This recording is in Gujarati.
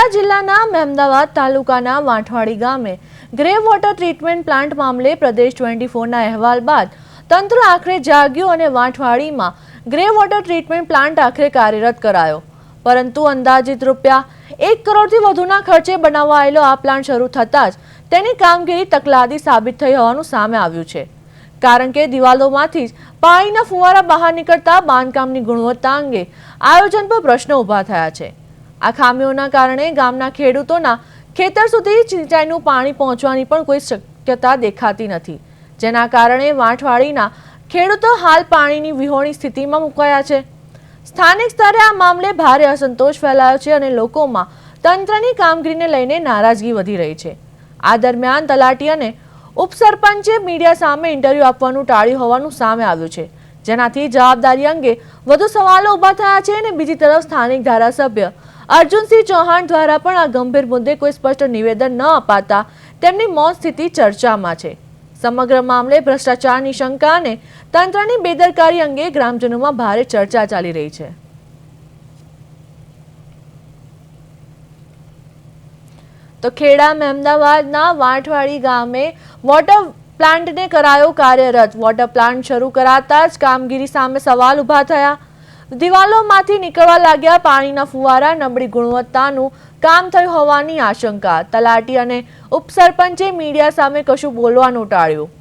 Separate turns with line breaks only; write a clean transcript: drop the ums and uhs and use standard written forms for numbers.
ખેડા જિલ્લાના મહેમદાવાદ તાલુકાના વાંઠવાડી ગામે ગ્રે વોટર ટ્રીટમેન્ટ પ્લાન્ટ મામલે પ્રદેશ 24ના અહેવાલ બાદ તંત્ર આખરે જાગ્યું અને વાંઠવાડીમાં ગ્રે વોટર ટ્રીટમેન્ટ પ્લાન્ટ આખરે કાર્યરત કરાયો। પરંતુ અંદાજિત ₹1 કરોડથી વધુના ખર્ચે બનાવાયેલો આ પ્લાન્ટ શરૂ થતાં જ તેની કામગીરી તકલાદી સાબિત થઈ હોવાનું સામે આવ્યું છે। કારણ કે દિવાલોમાંથી જ પાણીના ફુવારા બહાર નીકળતા બાંધકામની ગુણવત્તા અંગે આયોજન પર પ્રશ્નો ઊભા થયા છે। આ ખામીઓના કારણે ગામના ખેડૂતોના ખેતર સુધી સિંચાઈનું પાણી પહોંચવાની પણ કોઈ શક્યતા દેખાતી નથી, જેના કારણે વાંઠવાડીના ખેડૂતો હાલ પાણીની વિહોણી સ્થિતિમાં મુકાયા છે। સ્થાનિક સ્તરે આ મામલે ભારે અસંતોષ ફેલાયો છે અને લોકોમાં તંત્રની કામગીરીને લઈને નારાજગી વધી રહી છે। આ દરમિયાન તલાટી અને ઉપસરપંચે મીડિયા સામે ઇન્ટરવ્યૂ આપવાનું ટાળ્યું હોવાનું સામે આવ્યું છે, જેનાથી જવાબદારી અંગે વધુ સવાલો ઊભા થયા છે। અને બીજી તરફ સ્થાનિક ધારાસભ્ય અર્જુનસિંહ ચૌહાણ દ્વારા પણ આ ગંભીર મુદ્દે કોઈ સ્પષ્ટ નિવેદન ન અપાતા તેમની મૌન સ્થિતિ ચર્ચામાં છે। સમગ્ર મામલે ભ્રષ્ટાચારની શંકા અને તંત્રની બેદરકારી અંગે ગ્રામજનોમાં ભારે ચર્ચા ચાલી રહી છે। તો ખેડા મહેમદાવાદના વાંઠવાડી ગામે વોટર પ્લાન્ટને કરાયો કાર્યરત। વોટર પ્લાન્ટ શરૂ કરાતા જ કામગીરી સામે સવાલ ઊભા થયા। દિવાલોમાંથી નીકળવા લાગ્યા પાણીના ફુવારા, નબળી ગુણવત્તાનું કામ થયું હોવાની આશંકા। તલાટી અને ઉપસરપંચે મીડિયા સામે કશું બોલવાનું ટાળ્યું।